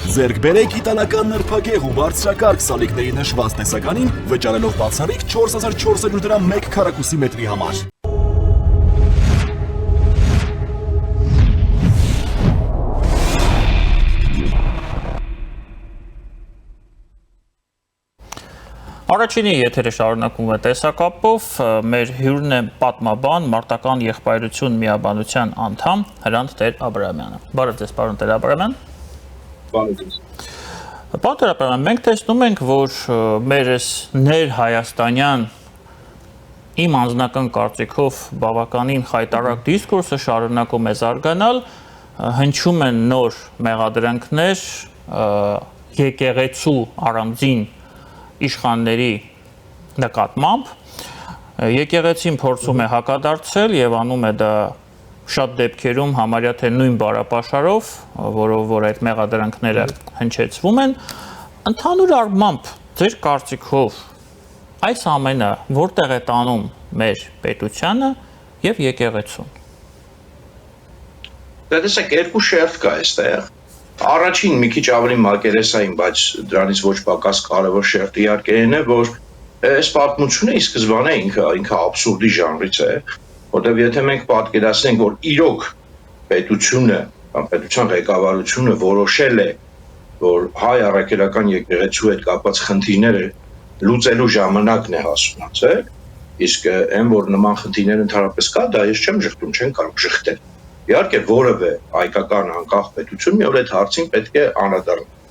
Ձեռք բերեք իտալական նրբագեղ ու բարձրակարգ սալիկների նշված տեսականին, վճարելով բացառիկ 4400 դրամ 1 քառակուսի մետրի համար։ Առաջինի եթերը շարունակում է տեսակապով, մեր հյուրն է պատմաբան, մարտական եղբայրություն միաբանության անդամ Հրանտ Տեր Աբրահամյանը։ Բարև ձեզ, պարոն Տեր Աբրահամյան։ Բարև ձեզ։ Պարոն Տեր Աբրահամյան, մենք տեսնում ենք, որ մեր ներհայաստանյան իմ անձնական կարծիքով բավականին խայտարակ դիսկուրսը շարունակում է զարգանալ, հնչում են նոր մեղադրանքներ եկեղեցու առանձին իշխանների նկատմամբ, եկեղեցին փորձում է հակադարձել եւ անում է դա շատ դեպքերում համարյա թե նույն բարապաշարով, որով որ այդ մեղադրանքները հնչեցվում են, ընդհանուր առմամբ ձեր կարծիքով այս ամենը որտեղ է տանում մեր պետությանը եւ եկեղեցուն։ Դա տեսեք երկու շերտ կա այստեղ։ Առաջին մի քիչ ավելի մակերեսային, բայց դրանից ոչ պակաս կարևոր շերտը իհարկե որ այս պատմությունը ի սկզբանե ինքը աբսուրդի ժանրից է, որտեղ եթե մենք պատկերացնենք, որ իրոք պետությունը, կամ պետության ղեկավարությունը որոշել է, որ հայ առաքելական եկեղեցու հետ կապված խնդիրները լուծելու ժամանակն է հասունացել, իսկ այն որ նման խնդիրներ ընդհանրապես կա, դա ես չեմ ժխտում, չեն կարող ժխտել։ Իհարկե որևէ հայկական անկախ պետություն մի օր այդ հարցին պետք է անդրադառնա։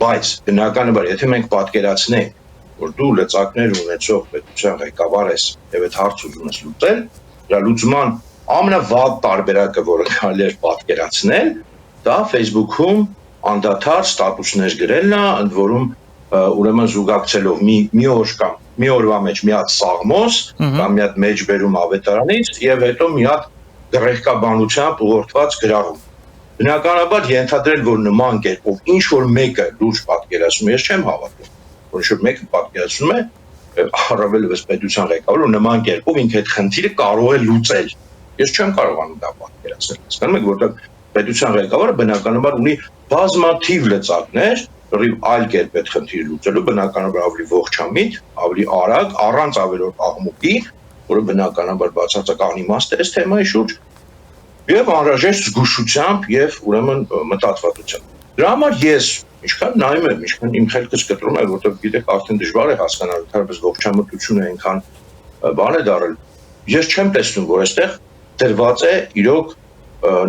Բայց բնականաբար, եթե մենք պատկերացնենք, որ դու լծակներ ունեցող պետության ղեկավար ես եւ այդ հարցը ուզում ես լուծել, դրա լուծման ամենավատ տարբերակը, որը կարելի է պատկերացնել, դա Facebook-ում անդադար ստատուսներ գրելն է, ընդ որում ուրեմն զուգակցելով մի օր կամ մի օրվա մեջ մի հատ սաղմոս կամ մի հատ մեջբերում ավետարանից եւ հետո մի հատ գռեհկաբանությամբ ուղղորդված գրառում։ Բնականաբար ենթադրել, որ նման կերպով ինչ որ մեկը լուրջ պատկերացնում է, ես չեմ հավատում, որ ինչ որ մեկը պատկերացնում է, առավելևս պետության ղեկավարը նման կերպով ինքը այդ խնդիրը կարող է լուծել։ Ես չեմ կարողանում դա պատկերացնել։ Հասկանում եք, որտեղ պետության ղեկավարը բնականաբար ունի բազմաթիվ լծակներ, լրիվ այլ կերպ այդ խնդիրը լուծելու, բնականաբար ավելի ողջամիտ, ավելի արագ, առանց ավելորդ աղմուկի, որը բնականաբար բացարձակ անիմաստ է այս թեմայի շուրջ, եւ անհրաժեշտ զգուշությամբ եւ ուրեմն մտածվածությամբ։ Դրա համար ես ինչքան նայում եմ, ինչքան իմ խելքս կտրում է, որտեղ գիտեք արդեն դժվար է հասկանալ, ընդհանրապես ողջամտությունը այնքան բան է դարել։ Ես չեմ տեսնում, որ այստեղ դրված է իրոք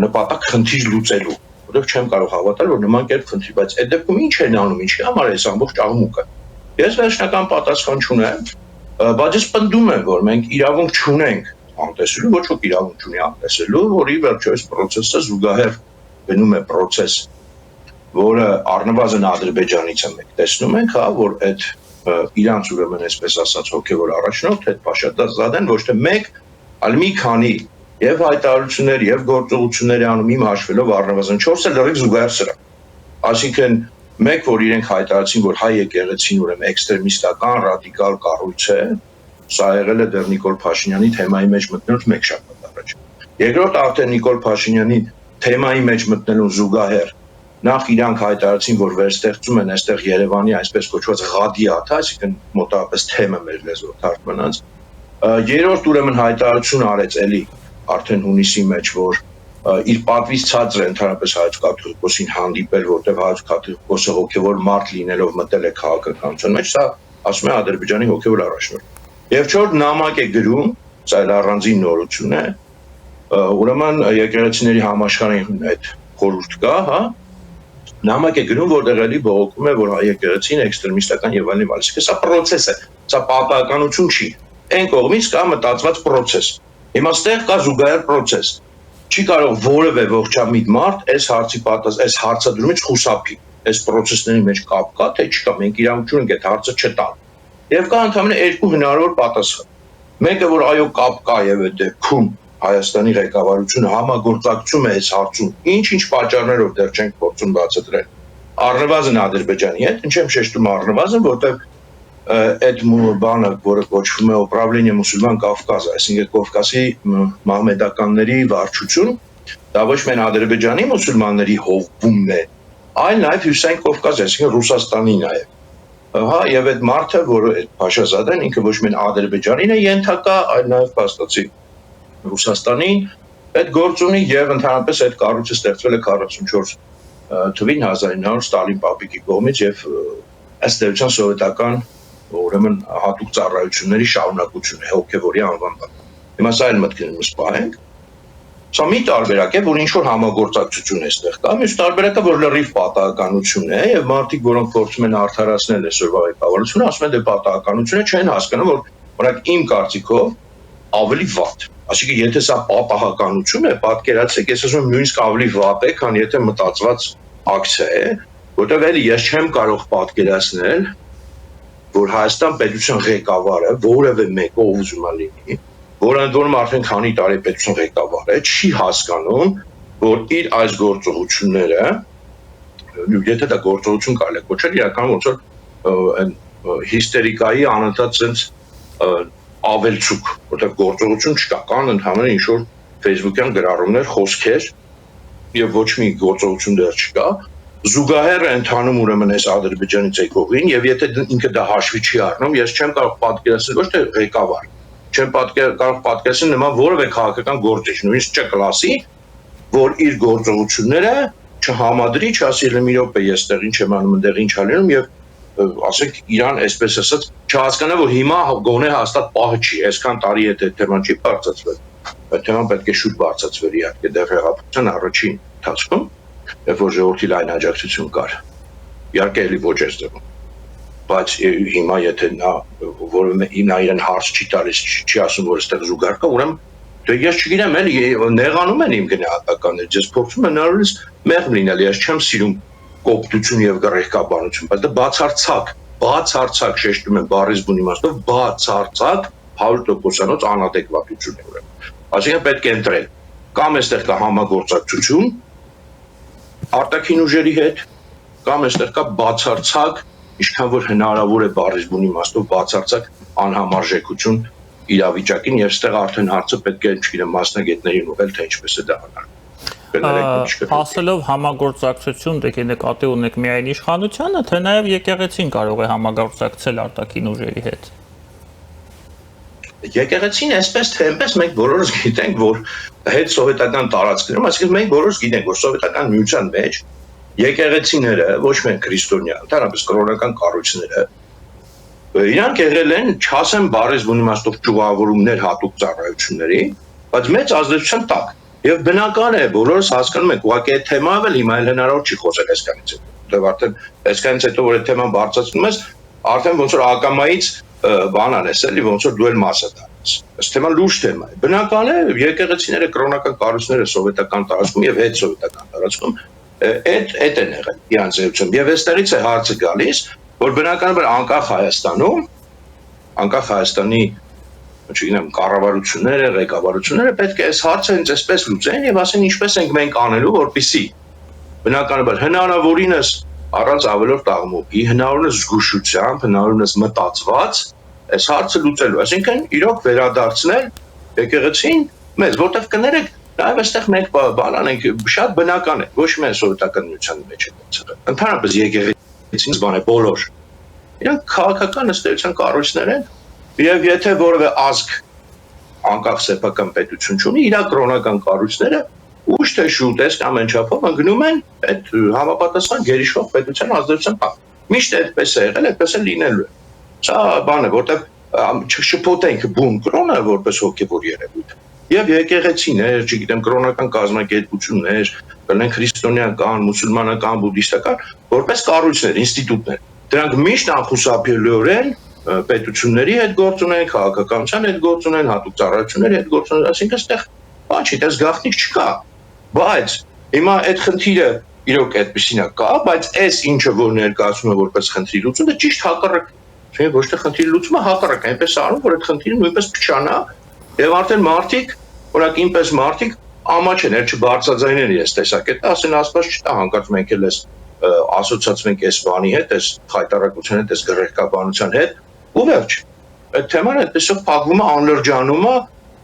նպատակ խնդիր լուծելու, որովհետեւ չեմ կարող հավատալ, որ նման կերպ խնդիր, բայց այդ դեպքում ինչ են անում, ինչի համար է այս ամբողջ աղմուկը։ Ես վերջնական պատասխան չունեմ, բայց ես պնդում եմ, որ մենք իրավունք չունենք անտեսելու, ոչ ոք իրավունք չունի անտեսելու, որի վերջո այս process-ը զուգահեռ գնում է process, որը առնվազն Ադրբեջանից է մենք տեսնում ենք, որ այդ իրանց ուրեմն այսպես ասած հոգևոր առաջնորդ այդ Փաշատազադեն ոչ թե մեկ, այլ մի քանի եւ հայտարարություններ եւ գործողություններ անում իմ հաշվելով առնվազն 4-ը լրիվ զուգահեռ սրա։ Այսինքն մեկ որ իրենք հայտարարեցին, որ հայ եկեղեցին ուրեմն էքստրեմիստական ռադիկալ կառույց է, սա եղել է դեռ Նիկոլ Փաշինյանի թեմայի մեջ մտնելուց մեկ շաբաթ առաջ։ Երկրորդ արդեն Նիկոլ Փաշինյանի թեմայի մեջ մտնելուն զուգահեռ նախ իրանք հայտարարեցին, որ վերստեղծում են այստեղ Երևանի այսպես կոչված ղադիաթ, այսինքն մոտավորապես թեմը մեր լեզվով թարգմանած։ Երրորդ ուրեմն հայտարարություն արեց էլի արդեն հունիսի մեջ, որ իր պատվից ցածր է ընդհանրապես Հայոց կաթողիկոսին հանդիպել, որտեղ Հայոց կաթողիկոսը հոգևոր մարդ լինելով մտել է քաղաքականության մեջ, սա ասում է Ադրբեջանի հոգևոր առաջնորդ։ Եվ չորդ նամակ է գրում, սա առանձին նորություն է, ուրեմն եկեղեցիների համաշխարհային այդ խորհուրդ կա, հա, նամակ է գրում, որտեղ էլի բողոքում է, որ հայ եկեղեցին էքստրեմիստական եւ այլն, այսինքն սա process է, սա պատահականություն չի։ Այն կողմից կա մտածված process։ Հիմա ստեղ կա զուգահեռ process։ Չի կարող որևէ ողջամիտ մարդ այս հարցի այս հարցադրումից խուսափի։ Այս process-ների մեջ կապ կա, թե չկա, մենք իրավունք չունենք այդ հարցը չտալ։ Եվ կա ընդհանրապես երկու հնարավոր պատասխան։ Մեկը որ այո կապ կա եւ այդ դեպքում Հայաստանի ղեկավարությունը համագործակցում է այս հարցում, ինչ պատճառներով դեռ չենք փորձում բացատրել։ Առնվազն Ադրբեջանի հետ, ինչ եմ շեշտում առնվազն, որտեղ այդ բանը, որը կոչվում է Управление Մուսուլման Կովկազը, այսինքն Կովկասի մահմեդականների վարչություն, դա ոչ միայն Ադրբեջանի մուսուլմանների հողումն է, այլ նաև Հյուսիսային Կովկասի, այսինքն Ռուսաստանի նաև։ Հա, եւ այդ մարդը, որը այդ Փաշազադեն, ինքը ոչ միայն Ադրբեջանին է ենթակա, այլ նաև փաստացի Ռուսաստանին, այդ գործ ունի եւ ընդհանրապես այդ կառույցը ստեղծվել է 44 թվին 1900 Ստալին պապիկի կողմից եւ ըստ էության սովետական ուրեմն հատուկ ծառայությունների շարունակություն է հոգեվորի անվանման։ Հիմա սա էլ մտքին սպահենք։ Սա մի տարբերակ է, որ ինչ-որ համագործակցություն է ստեղ կա, մյուս տարբերակը, որ լրիվ պատահականություն է, եւ մարդիկ, որոնք փորձում են արդարացնել այսօրվա ղեկավարությունը, ասում են դե պատահականություն է, չեն հասկանում, որ օրինակ իմ կարծիքով ավելի վատ։ Այսինքն, եթե սա պատահականություն է, պատկերացրեք, ես ասում եմ նույնիսկ ավելի վատ է, քան եթե մտածված ակցիա է, որտեղ էլի ես չեմ կարող պատկերացնել, որ Հայաստան պետության ղեկավարը որևէ մեկը ով ուզում է լինի, որ ընդ որում արդեն քանի տարի պետության ղեկավար է, չի հասկանում, որ իր այս գործողությունները, եթե դա գործողություն կարելի է կոչել, իրականում ոնց որ հիստերիկայի անընդհատ sense ավելցուկ, որտեղ գործողություն չկա, կան ընդհանրապես ինչ-որ Facebook-յան գրառումներ, խոսքեր եւ ոչ մի գործողություն դեռ չկա, զուգահեռ է ընթանում ուրեմն այս Ադրբեջանից եկողին եւ եթե ինքը դա հաշվի չի առնում, ես չեմ կարող պատկերացնել ոչ թե ղեկավար, չեմ կարող պատկերացնել նման որևէ քաղաքական գործիչ, նույնիսկ չկլասի, որ իր գործողությունները չհամադրի, չասի մի րոպե ես տեղ ինչ եմ անում, այնտեղ ինչ ալնում եւ ասենք Իրան այսպես ասած չհասկանա, որ հիմա գոնե հաստատ պահը չի, այսքան տարի հետ թեման չի բարձրացվել, այդ թեման պետք է շուտ բարձրացվեր իհարկե դեռ հեղափոխության առաջին ընթացքում, երբ որ ժողովրդի լայն աջակցություն կար, իհարկե էլի ոչ այս ձևում, բայց հիմա եթե նա որևէ նա իրեն հարց չի տալիս, չի ասում, որ այստեղ զուգահեռ կա, ուրեմն դե ես չգիտեմ, էլի նեղանում են իմ գնահատականները, ես փորձում եմ հնարավորինս մեղմ լինել, ես չեմ սիրում կոպտություն եւ գռեհկաբանություն, բայց դա բացարձակ շեշտում եմ բառից բուն իմաստով, բացարձակ 100%-անոց անադեկվատություն է ուրեմն։ Այսինքն պետք է ընտրել կամ այստեղ կա համագործակցություն արտաքին ուժերի հետ, կամ այստեղ կա բացարձակ, ինչքան որ հնարավոր է բառից բուն իմաստով բացարձակ անհամարժեքություն իրավիճակին եւ այստեղ արդեն հարցը պետք է, չգիտեմ, մասնագետներին ուղղել, թե ինչպես է դա անարվում։ Ասելով համագործակցություն, դեք նկատի ունեք միայն իշխանությանը, թե նաև եկեղեցին կարող է համագործակցել արտաքին ուժերի հետ։ Եկեղեցին այսպես թե այնպես մենք բոլորս գիտենք, որ հետ սովետական տարածքներում, այսինքն մենք բոլորս գիտենք, որ սովետական միության մեջ եկեղեցիները, ոչ միայն քրիստոնյա, ընդհանրապես կրոնական կառույցները, իրանք եղել են, չասեմ բառից բուն իմաստով ճյուղավորումներ հատուկ ծառայությունների, բայց մեծ ազդեցության տակ։ Եվ բնական է, բոլորս հասկանում ենք, ուղղակի այդ թեմայով էլ հիմա էլ հնարավոր չի խոսել այսքանից հետո։ Դեռ արդեն այսքանից հետո որ այդ թեման բարձրացնում ես, արդեն ոնց որ ակամայից բան անես, էլի ոնց որ դու էլ մասը դառնաս։ Այս թեման լուրջ թեմա է։ Բնական է, եկեղեցիները, կրոնական կառույցները սովետական տարածքում եւ հետ սովետական տարածքում այդ են եղել իրանց էությամբ։ Եվ այստեղից է հարցը գալիս, որ բնականաբար անկախ Հայաստանի չգիտեմ, կառավարությունները, ղեկավարությունները պետք է այս հարցը հենց այսպես լուծեն եւ ասեն ինչպես ենք մենք անելու, որպեսզի բնականաբար հնարավորինս առանց ավելորդ աղմուկի, հնարավորինս զգուշությամբ, հնարավորինս մտածված այս հարցը լուծելու, այսինքն իրոք վերադարձնել եկեղեցին մեզ, որտեղ կներեք, նաեւ այստեղ մենք բան անենք, շատ բնական է, ոչ միայն սովետական միության մեջ է դարձել։ Ընդհանրապես եկեղեցին բան է բոլոր։ Իրանք քաղաքական ըստեյության կառույցներ են եւ եթե որևէ ազգ անկախ սեփական պետություն չունի, իր կրոնական կառույցները ուշ թե շուտ էս կամ անչափով ընկնում են այդ համապատասխան գերիշխող պետության ազդեցության տակ։ Միշտ այդպես է եղել, այդպես է լինելու է։ Սա բան է, որտեղ չշփոթենք բուն կրոնը որպես հոգեվոր երևույթ։ Եվ եկեղեցիներ, չգիտեմ, կրոնական կազմակերպություններ, կլինեն քրիստոնեական, մուսուլմանական, բուդդիստական, որպես կառույցներ, ինստիտուտներ։ Դրանք միշտ անխուսափելիորեն պետությունների հետ գործ ունեն, քաղաքականության հետ գործ ունեն, հատուկ ծառայությունների հետ գործ ունեն, այսինքն այստեղ բան չի, այդպես գաղտնիք չկա։ Բայց հիմա այդ խնդիրը իրոք այդպեսին է կա, բայց այս ինչը որ ներկայացում է որպես խնդրի լուծում, դա ճիշտ հակառակ չէ, ոչ թե խնդրի լուծումը հակառակ է, այնպես արում, որ այդ խնդիրը նույնպես փչանա, եւ արդեն մարդիկ, օրինակ ինպես մարդիկ ամաչ են, էլ չբարձրաձայնեն իրենց տեսակետը, ասեն ասված չտա, հանկարծ մենք էլ էս ասոցացվենք այս բանի հետ, այս խայտարակության հետ, այս գռեհկաբանության հետ, ու վերջ։ Այդ թեման այդպեսով փակվում է, անլրջանում է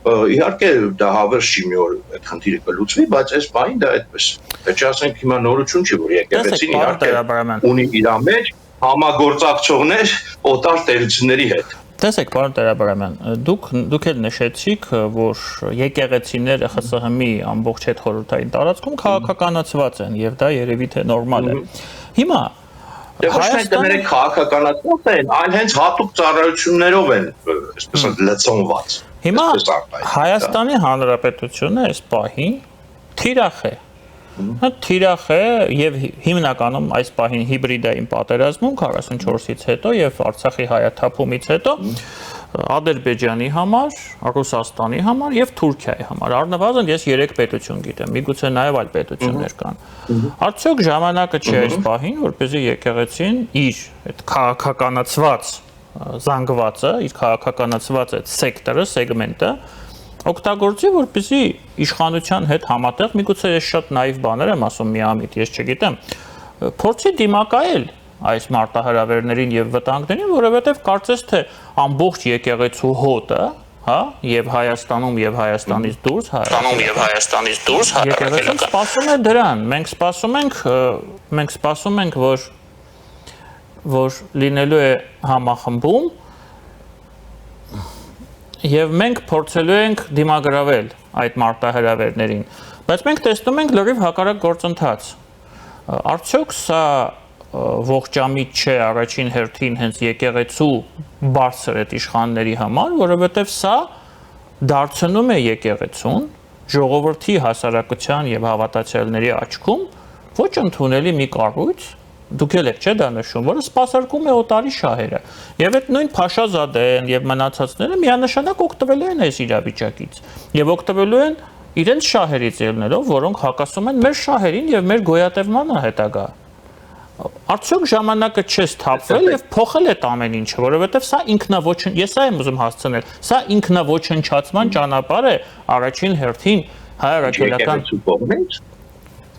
իհարկե դա հավերժ չի մի օր այդ խնդիրը կլուծվի, բայց այս բանը դա այդպես։ Դա չասենք հիմա նորություն չի, որ եկեղեցին իհարկե ունի իր մեջ համագործակցողներ օտար տերությունների հետ։ Տեսեք, պարոն Տեր-Աբրահամյան, դուք էլ նշեցիք, որ եկեղեցիները ԽՍՀՄ-ի ամբողջ հետ խորհրդային տարածքում քաղաքականացված են եւ դա երևի թե նորմալ է։ Հիմա Հայաստանի քաղաքականացված են, այլ հենց հատուկ ծառայություններով են, այսպես լցոնված։ Հիմա Հայաստանի Հանրապետությունը այս պահին թիրախ է։ Թիրախ է եւ հիմնականում այս պահին հիբրիդային պատերազմում 44-ից հետո եւ Արցախի հայաթափումից հետո Ադրբեջանի համար, Ռուսաստանի համար եւ Թուրքիայի համար։ Առնվազն ես 3 պետություն գիտեմ, միգուցե նաեւ այլ պետություններ կան։ Արդյոք ժամանակը չի այս պահին, որպեսզի եկեղեցին իր այդ քաղաքականացված զանգվածը, իր քաղաքականացված այդ սեկտորը, սեգմենտը օգտագործի, որպեսզի իշխանության հետ համատեղ, միգուցե ես շատ նաիվ բաներ եմ ասում միամիտ, ես չգիտեմ, փորձի դիմակայել այս մարտահրավերներին եւ վտանգներին, որովհետեւ կարծես թե ամբողջ եկեղեցու հոտը, հա, եւ Հայաստանում եւ Հայաստանից դուրս, եկեղեցին սպասում է դրան։ Մենք սպասում ենք, որ լինելու է համախմբում եւ մենք փորձելու ենք դիմագրավել այդ մարտահրավերներին, բայց մենք տեսնում ենք լրիվ հակառակ գործընթաց։ Արդյոք սա ողջամիտ չէ առաջին հերթին հենց եկեղեցու բարձր այդ իշխանների համար, որովհետեւ սա դարձնում է եկեղեցուն ժողովրդի հասարակության եւ հավատացյալների աչքում ոչ ընդունելի մի կառույց, դուք եք չէ դա նշում, որը սպասարկում է օտարի շահերը։ Եվ այդ նույն Փաշազադեն եւ մնացածները միանշանակ օգտվելու են այս իրավիճակից եւ օգտվելու են իրենց շահերից ելնելով, որոնք հակասում են մեր շահերին եւ մեր գոյատևմանը հետագա։ Արդյոք ժամանակը չէ սթափվել եւ փոխել այդ ամեն ինչը, որովհետեւ սա ինքնաոչն, ես սա եմ ուզում հասցնել, սա ինքնաոչնչացման ճանապարհ է առաջին հերթին հայ առաքելական։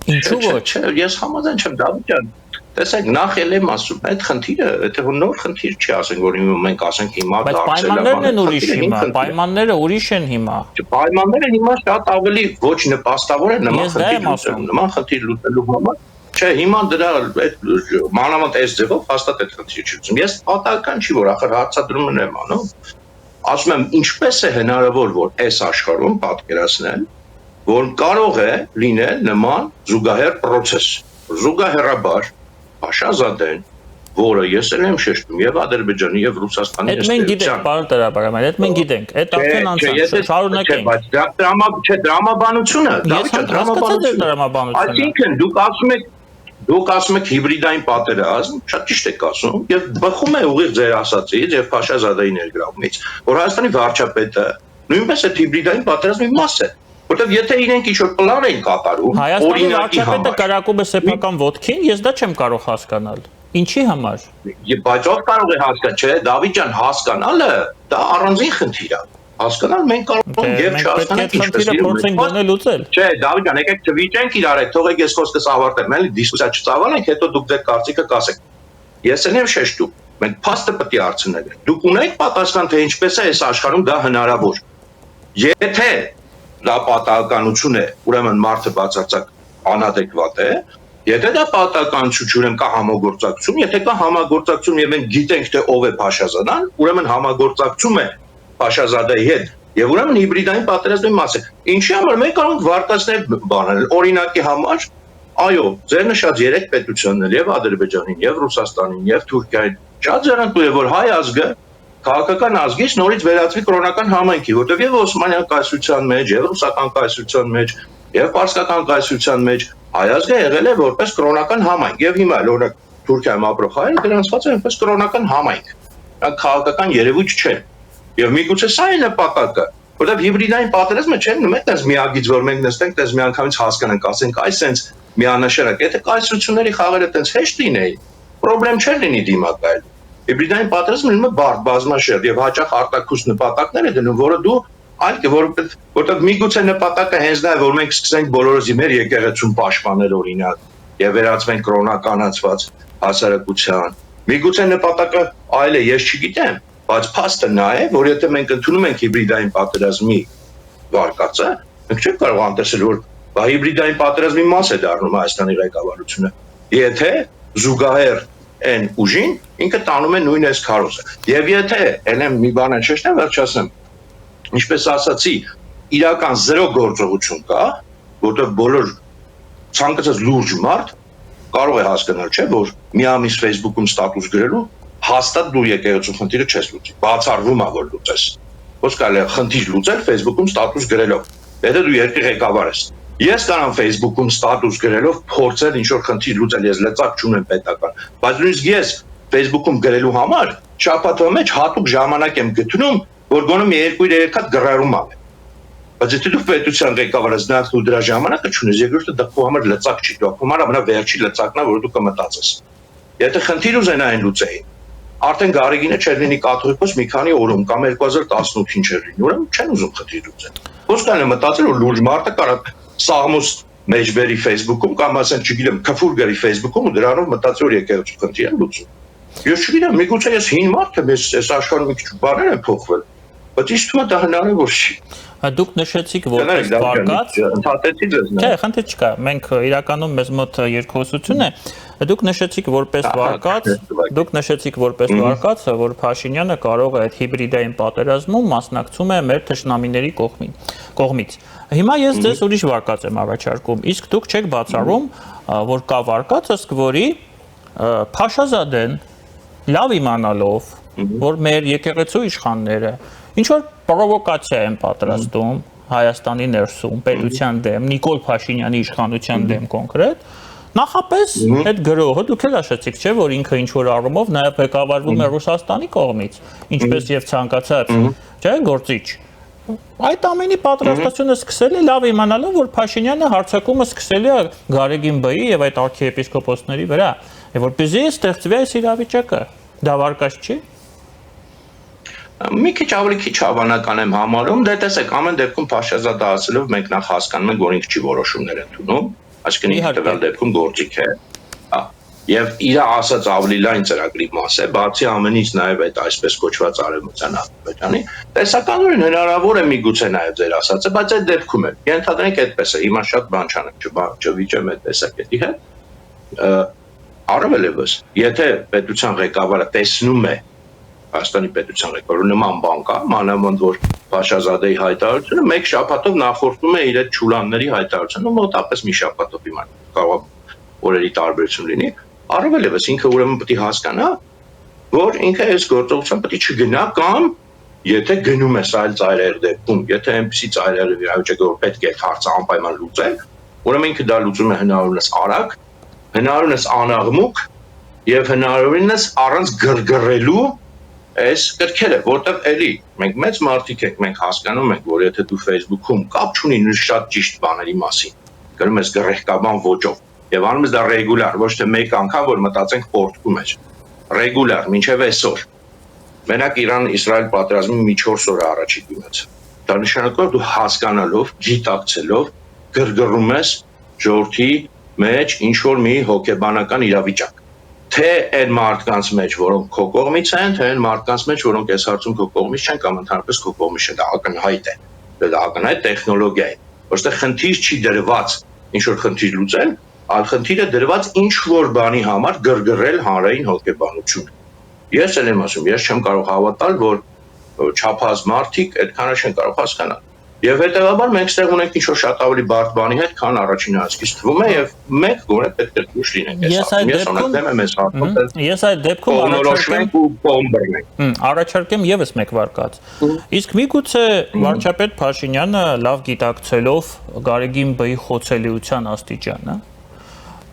Ինչու ոչ։ Ես համաձայն չեմ, Դավիթ ջան։ Տեսեք, նախ էլ եմ ասում, այդ խնդիրը, եթե նոր խնդիր չի ասենք, որ մենք ասենք հիմա դարձել է, բայց պայմաններն են ուրիշ հիմա, պայմանները ուրիշ են հիմա։ Պայմանները հիմա շատ ավելի ոչ նպաստավոր են նման խնդիր լուծելու համար։ Չէ, հիմա դրա մանավանդ այս ձևով հաստատ այդ խնդիրը չի լուծում։ Ես պատահական չի, որ ախր հարցադրումն եմ անում։ Ասում եմ, ինչպես է հնարավոր, որ այս աշխարհում պատկերացնել, որ կարող է լինել նման զուգահեռ process։ Զուգահեռաբար Փաշազադեն, որը ես եմ շեշտում եւ Ադրբեջանի եւ Ռուսաստանի հետ։ Այդ մենք գիտենք, պարոն Տեր-Աբրահամյան, այդ մենք գիտենք, այդ արդեն անցած շարունակենք։ Բայց դրամաբանությունը, դրամաբանությունը։ Այսինքն դուք ասում եք հիբրիդային պատերազմ, շատ ճիշտ եք ասում, եւ բխում է ուղիղ ձեր ասածից եւ Փաշազադեի ներգրավումից, որ Հայաստանի վարչապետը նույնպես այդ հիբրիդային պատերազմի մաս է։ Որտեւ եթե իրենք ինչ-որ պլան են կատարում, Հայաստանի վարչապետը կրակում է սեփական ոտքին, ես դա չեմ կարող հասկանալ։ Ինչի համար։ Բայց ով կարող է հասկանալ, չէ, Դավիթ ջան, հասկանալը դա առանձին խնդիր է։ Հասկանալ մենք կարող ենք եւ չհասկանալ ինչպես փորձենք գնել լուծել։ Չէ, Դավիթ ջան, եկեք չվիճենք իրար հետ, թողեք ես խոսքս ավարտեմ, էլի դիսկուսիա չծավալենք, հետո դուք ձեր կարծիքը կասեք։ Ես եմ շեշտում, մենք փաստը պետք է հարցնենք։ Դուք ունեք պատասխան, թե ինչպես է այս աշխարհում դա հնարավոր։ Եթե դա պատահականություն է, ուրեմն մարդը բացարձակ անադեկվատ է, եթե դա պատահականություն, ուրեմն կա համագործակցություն, եթե կա համագործակցություն եւ մենք գիտենք թե ով է Փաշազադան, ուրեմն համագործակցում է Փաշազադեի հետ եւ ուրեմն հիբրիդային պատերազմի մաս է։ Ինչի համար մենք կարող ենք վարկածներ բանել, օրինակի համար, այո, ձեր նշած 3 պետություններ եւ Ադրբեջանին, եւ Ռուսաստանին, եւ Թուրքիային, շատ ձեռնտու է, որ հայ ազգը քաղաքական ազգից նորից վերածվի կրոնական համայնքի, որտեղ եւ Օսմանյան կայսրության մեջ, եւ ռուսական կայսրության մեջ, եւ պարսկական կայսրության մեջ հայ ազգը եղել է որպես կրոնական համայնք, եւ հիմա օրինակ Թուրքիայում ապրող հայերը գրանցված են որպես կրոնական համայնք։ Դա քաղաքական երևույթ չէ։ Եվ միգուցե սա է նպատակը, որտեղ հիբրիդային պատերազմը չէ, նույնպես այս միագից որ մենք նստենք, դες միանգամից հասկանանք, ասենք, այս sense միանշանակ, եթե կայսրությունների խաղերը տենց հեշտ լինեին, խնդրեմ չէր լինի դիմակայել։ Հիբրիդային պատերազմը լինում է բարդ, բազմաշերտ եւ հաճախ արտաքուստ նպատակներ է դնում, որը դու այլ որտեղ միգուցե նպատակը հենց դա է, որ մենք սկսենք բոլորս մեր եկեղեցուն պաշտպանել օրինակ եւ վերածվենք կրոնականացված հասարակության։ Միգուցե նպատակը այլ է, ես չգիտեմ, բայց փաստը նա է, որ եթե մենք ընդունում ենք հիբրիդային պատերազմի վարկածը, մենք չենք կարող անտեսել, որ հիբրիդային պատերազմի մաս է դառնում Հայաստանի ղեկավարությունը։ Եթե զուգահեռ այն ուժին ինքը տանում է նույն այս քարոզը։ Եվ եթե ելեմ մի բան չշտեմ, վերջացնեմ։ Ինչպես ասացի, իրական 0 գործողություն կա, որտեղ բոլոր ցանկացած լուրջ մարդ կարող է հասկանալ, չէ, որ մի ամիս Facebook-ում ստատուս գրելու հաստատ դու եկեղեցու խնդիրը չես լուծի։ Բացառվում է, որ լուծես։ Ոնց կարելի է խնդիր լուծել Facebook-ում ստատուս գրելով։ Եթե դու երկրի ղեկավար ես, ես կարող եմ Facebook-ում ստատուս գրելով փորձել ինչ-որ խնդիր լուծել, ես լծակ չունեմ պետական, բայց նույնիսկ ես Facebook-ում գրելու համար շաբաթվա մեջ հատուկ ժամանակ եմ գտնում, որ գոնե մի 2-3 հատ գրառում անեմ։ Բայց եթե դու պետության ղեկավար ես, նախ դու դրա ժամանակը չունես, երկրորդը դա քո համար լծակ չի, դա քո համար ամենավերջի լծակն է, որ դու կմտածես։ Եթե խնդիր ուզենային լուծեին, արդեն Գարեգինը չէր լինի կաթողիկոս մի քանի օրում կամ 2018-ին չէր լինի, ուրեմն չեն ուզում խնդիր լուծել։ Ոնց կարելի է մտածել, որ լուրջ մարդը կարող սաղմոս մեջբերի Facebook-ում կամ ասեն, չգիտեմ, քֆուր գրի Facebook-ում ու դրանով մտածի, որ եկեղեցու խնդիր են լուծում։ Ես չգիտեմ, միգուցե ես հին մարդ եմ, այս աշխարհում մի քիչ բաներ են փոխվել, բայց ինձ թվում է դա հնարավոր չի։ Դուք նշեցիք որպես վարկած, չէ, խնդիր չկա, մենք իրականում մեզ մոտ երկխոսություն է, դուք նշեցիք որպես վարկած, որ Փաշինյանը կարող է այդ հիբրիդային պատերազմում մասնակցում է մեր թշնամիների կողմից։ Հիմա ես ձեզ ուրիշ վարկած եմ առաջարկում, իսկ դուք չեք բացառում, որ կա վարկած, ըստ որի Փաշազադեն լավ իմանալով, որ մեր եկեղեցու իշխանները ինչ որ պրովոկացիա են պատրաստում Հայաստանի ներսում պետության դեմ, Նիկոլ Փաշինյանի իշխանության դեմ կոնկրետ, նախապես այդ գրողը դուք էլ հաշեցիք, չէ, որ ինքը ինչ որ առումով նաև ղեկավարվում է Ռուսաստանի կողմից, ինչպես եւ ցանկացած, չէ, գործիչ։ Այդ ամենի պատրաստությունը սկսել է լավ իմանալով, որ Փաշինյանը հարձակումը սկսել է Գարեգին Բ-ի եւ այդ արքիեպիսկոպոսների վրա, եւ որպեսզի ստեղծվի այս իրավիճակը, դա վարկած չի։ Մի քիչ ավելի քիչ հավանական եմ համարում, դե տեսեք, ամեն դեպքում Փաշազադը ասելով մենք նախ հասկանում ենք, որ ինքը չի որոշումներ ընդունում, այսինքն ինքը տվյալ դեպքում գործիք է։ Եվ իր ասած ավելի լայն ծրագրի մաս է, բացի ամենից նաև այդ այսպես կոչված արևմտյան Ադրբեջանի, տեսականորեն հնարավոր է միգուցե նաև ձեր ասածը, բայց այդ դեպքում է։ Ենթադրենք այդպես է, հիմա շատ բան չանենք, չվիճեմ այդ տեսակետի հետ։ Առավել եւս, եթե պետության ղեկավարը տեսնում է Հայաստանի պետության ղեկավարը նման բան կա, մանավանդ որ Փաշազադեի հայտարարությունը մեկ շաբաթով նախորդում է իր այդ ճուլանների հայտարարությունը, մոտապես մի շաբաթով հիմա կարող օրերի տարբերություն լինի, առավել եւս ինքը ուրեմն պետք է հասկանա, որ ինքը այս գործողության պետք է չգնա կամ եթե գնում է այլ ծայրեր դեպքում, եթե այնպեսի ծայրերը վիճակը որ պետք է հարցը անպայման լուծել, ուրեմն ինքը դա լուծում է հնարավորինս արագ, հնարավորինս անաղմուկ եւ հնարավորինս առանց գրգռելու այս կրքերը, որտեղ էլի մենք մեծ մարդիկ ենք, մենք հասկանում ենք, որ եթե դու Facebook-ում կապ չունի նույն շատ ճիշտ բաների մասին, գրում ես գռեհկաբան ոճով եւ անում ես դա ռեգուլար, ոչ թե մեկ անգամ, որ մտածենք պորտկում է։ Ռեգուլար, մինչեւ այսօր։ Մենակ Իրան-Իսրայել պատերազմի մի 4 օր առաջի դիմաց։ Դա նշանակում է դու հասկանալով, գիտակցելով գրգռում ես ժողովրդի մեջ ինչ որ մի հոգեբանական իրավիճակ։ Թե այն մարդկանց մեջ, որոնք քո կողմից են, թե այն մարդկանց մեջ, որոնք այս հարցում քո կողմից չեն կամ ընդհանրապես քո կողմից չեն, դա ակնհայտ է։ Դա ակնհայտ տեխնոլոգիա է։ Որտեղ խնդիր չի դրված ինչ որ խնդիր լուծել, այլ խնդիրը դրված ինչ որ բանի համար գրգռել հանրային հոգեբանություն։ Ես էլ եմ ասում, ես չեմ կարող հավատալ, որ չափած մարդիկ այդքանը չեն կարող հասկանալ։ Եվ հետեւաբար մենք ստեղ ունենք ինչ-որ շատ ավելի բարդ բանի հետ, քան առաջին հասկից թվում է եւ մենք գոնե պետք է դուրս լինենք Ես այդ դեպքում առաջարկեմ եւս մեկ վարկած։ Իսկ միգուցե վարչապետ Փաշինյանը լավ գիտակցելով Գարեգին Բ-ի խոցելիության աստիճանը,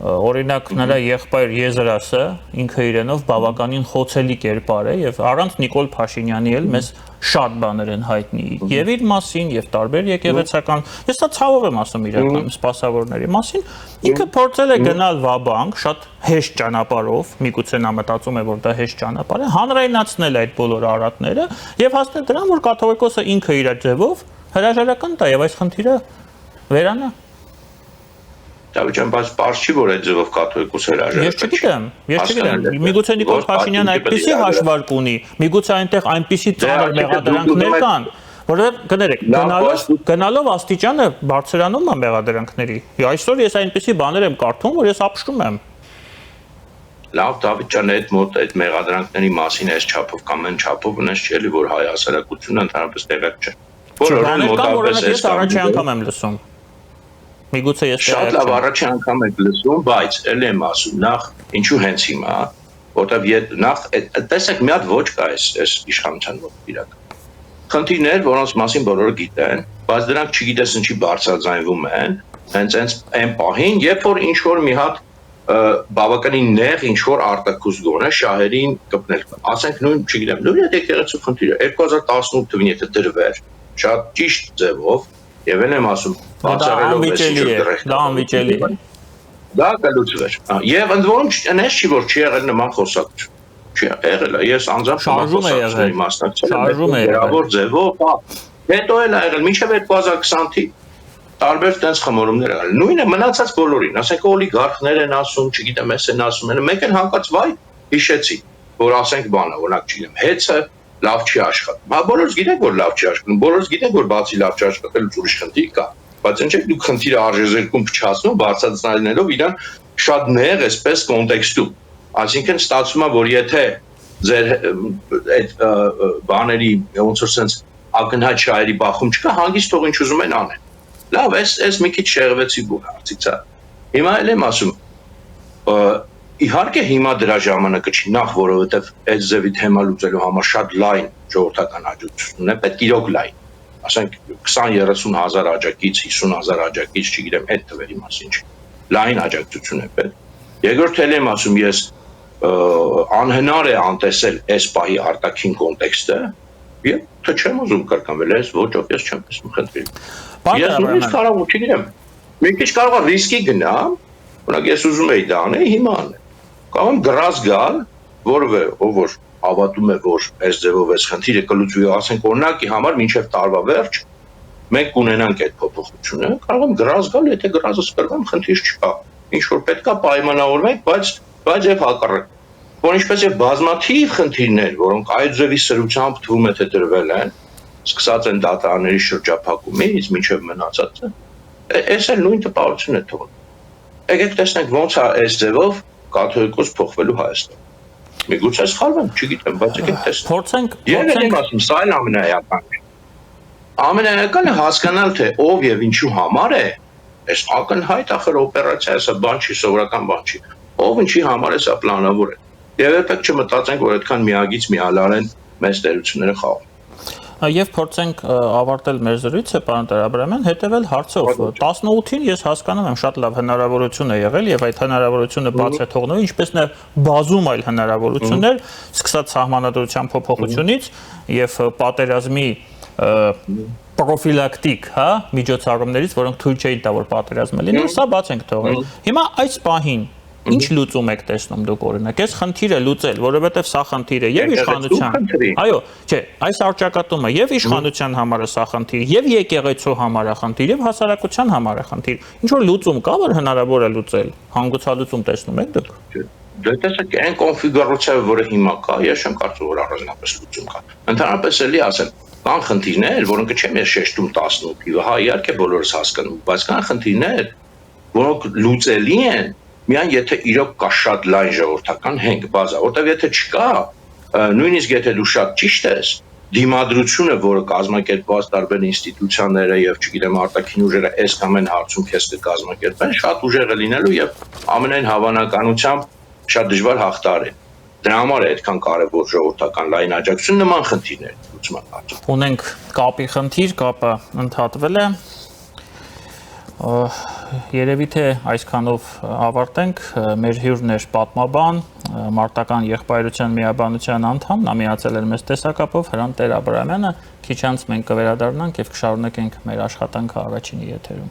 օրինակ նրա եղբայր Եզրասը ինքը իրենով բավականին խոցելի կերպար է եւ առանց Նիկոլ Փաշինյանի էլ մեզ շատ բաներ են հայտնի եւ իր մասին եւ տարբեր եկեղեցական ես դա ցավով եմ ասում իրականում սպասավորների մասին ինքը փորձել է գնալ վաբանկ շատ հեշտ ճանապարհով միգուցե նա մտածում է որ դա հեշտ ճանապարհ է հանրայնացնել այդ բոլոր արատները եւ հասնել դրան որ կաթողիկոսը ինքը իր ձևով հրաժարական տա եւ այս խնդիրը վերանա Դավիթ բայց պարզ չի որ այդ ձևով կաթողիկոս հրաժարական Ես չգիտեմ միգուցե Նիկոլ Փաշինյանը այդպիսի հաշվարկ ունի միգուցե այնտեղ այնպիսի ծանր մեղադրանքներ կան Որովհետև կներեք, գնալով աստիճանը բարձրանում է մեղադրանքների։ Այսօր ես այնպիսի բաներ եմ կարդում, որ ես ապշտում եմ։ Լավ, Դավիթ ջան, այդ մոտ այդ մեղադրանքների մասին այս չափով կամ այն չափով ունես չէ՞ որ հայ հասարակությունը ընդհանրապես տեղյակ չէ։ Բոլորը մոտավորապես ես առաջի անգամ եմ լսում։ Միգուցե ես շատ լավ առաջի անգամ եք լսում, բայց ելի եմ ասում, նախ ինչու հենց հիմա, որտեվ նախ տեսեք մի հատ ոչ կա այս իշխանության մոտ իրական։ Խնդիրներ, որոնց մասին բոլորը գիտեն, բայց դրանք չգիտես ինչի բարձրաձայնվում են, հենց այն պահին, երբ որ ինչ որ մի հատ բավականին նեղ ինչ որ արտակուս գոնե շահերին կպնել։ Ասենք նույն, չգիտեմ, նույն այդ եկեղեցու խնդիրը 2018 թվին եթե դրվեր, շատ ճիշտ ձևով, եւ այն եմ ասում, բացառելով դա անվիճելի է։ Դա կլուծվեր։ Եվ ընդ որում այնպես չի որ չի եղել նման խոսակցություն։ Չի եղել, ես անձամբ խոսակցությունների մասնակցել եմ գրավոր ձևով, հետո էլ ա եղել մինչև 2020 թ տարբեր տենց խմորումներ եղել։ Նույնը մնացած բոլորին, ասենք օլիգարխներ են ասում, չգիտեմ, էս են ասում, մեկ են հանկարծ վայ հիշեցի, որ ասենք բանը, օրինակ չգիտեմ, հեծը լավ չի աշխատում։ Հա բոլորս գիտենք, որ լավ չի աշխատում, բոլորս գիտենք, որ բացի լավ չի աշխատելուց ուրիշ խնդիր կա, բայց ինչ եք դուք խնդիրը արժեզրկում փչացնում, բարձրացնելով իրան շատ նեղ էսպես կոնտեքստում։ Այսինքն ստացվում է, որ եթե ձեր այդ բաների ոնց որ sense ակնհայտ շահերի բախում չկա, հանգիստ թող ինչ ուզում են անեն։ Լավ, այս մի քիչ շեղվեցի բուն հարցից է։ Հիմա էլ եմ ասում, իհարկե հիմա դրա ժամանակը չի, նախ որովհետև այս ձևի թեմա լուծելու համար շատ լայն ժողովրդական աջակցություն է, պետք իրոք լայն։ Ասենք 20-30 հազար աջակից, 50 հազար աջակից, չգիտեմ, այդ թվերի մասին չի։ Լայն աջակցություն է պետք։ Երկրորդ էլ եմ ասում, ես անհնար է անտեսել այս պահի արտաքին կոնտեքստը, եւ թե չեմ ուզում կրկնվել, այս ոչով ես չեմ տեսնում խնդրի։ Ես նույնիսկ կարող ու չգիտեմ, մի քիչ կարող է ռիսկի գնամ, օրինակ ես ուզում եի դա անել, հիմա անել։ Կարող եմ գրած գալ, որը ով որ հավատում է, որ այս ձևով այս խնդիրը կլուծվի, ասենք օրինակի համար մինչև տարվա վերջ մենք կունենանք այդ փոփոխությունը, կարող եմ գրած գալ, եթե գրածս կրվեմ, խնդիր չկա։ Ինչ որ պետքա պայմանավորվենք, բայց եւ հակառակ։ Որ ինչպես եւ բազմաթիվ խնդիրներ, որոնք այդ ձևի սրությամբ թվում է թե դրվել են, սկսած են դատարանների շրջափակումից մինչև մնացածը, այս էլ նույն տպավորություն է թողնում։ Եկեք տեսնենք ոնց է այս ձևով կաթողիկոս փոխվելու Հայաստան։ Միգուցե սխալվեմ, չգիտեմ, բայց եկեք տեսնենք։ Ես ասում, սա էլ ամենաեականը։ Ամենաեականը հասկանալ թե ով եւ ինչու համար է, այս ակնհայտ ախր օպերացիա, սա բան չի, սովորական բան չի։ Ով ինչի համար է սա պլանավոր է։ Եվ երբեք չմտածենք, որ այդքան միագից միալար են մեծ տերությունները խաղում։ Եվ փորձենք ավարտել մեր զրույցը, պարոն Տեր-Աբրահամյան, հետևել հարցով։ 18-ին ես հասկանում եմ շատ լավ հնարավորություն է եղել եւ այդ հնարավորությունը բաց է թողնելու, ինչպես նաեւ բազում այլ հնարավորություններ, սկսած սահմանադրության փոփոխությունից եւ պատերազմի պրոֆիլակտիկ, հա, միջոցառումներից, որոնք թույլ չէին տա որ պատերազմը լինի, սա բաց ենք թողել։ Հիմա այս պահին ինչ լուծում եք տեսնում դուք օրինակ, այս խնդիրը լուծել, որովհետև սա խնդիր է եւ իշխանության։ Այո, չէ, այս արճակատումը եւ իշխանության համար է սա խնդիր, եւ եկեղեցու համար է խնդիր, եւ հասարակության համար է խնդիր։ Ինչ որ լուծում կա, որ հնարավոր է լուծել։ Հանգուցալուծում տեսնում եք դուք։ Դե տեսեք, այն կոնֆիգուրացիայով, որը հիմա կա, ես չեմ կարծում, որ առանձնապես լուծում կա։ Ընդհանրապես էլի ասեմ, կան խնդիրներ, որոնք չեմ ես շեշտում 18-ի, հա, իհարկե բոլորս հասկանում, բայց կան խնդիրներ, որոնք լուծելի են միայն եթե իրոք կա շատ լայն ժողովրդական հենք բազա, որտեղ եթե չկա, նույնիսկ եթե դու շատ ճիշտ ես, դիմադրությունը, որը կազմակերպված տարբեր ինստիտուցիաները եւ չգիտեմ արտաքին ուժերը այս կամ այն հարցում քեզ կկազմակերպեն, շատ ուժեղ է լինելու եւ ամենայն հավանականությամբ շատ դժվար հաղթար է։ Դրա համար է այդքան կարևոր ժողովրդական լայն աջակցություն նման խնդիրներ լուծման հարցում։ Ունենք կապի խնդիր, կապը ընդհատվել է։ Երևի թե այսքանով ավարտենք, մեր հյուրն էր պատմաբան, մարտական եղբայրության միաբանության անդամ, նա միացել էր մեզ տեսակապով, Հրանտ Տեր-Աբրահամյանը, քիչ անց մենք կվերադառնանք եւ կշարունակենք մեր աշխատանքը առաջինի եթերում։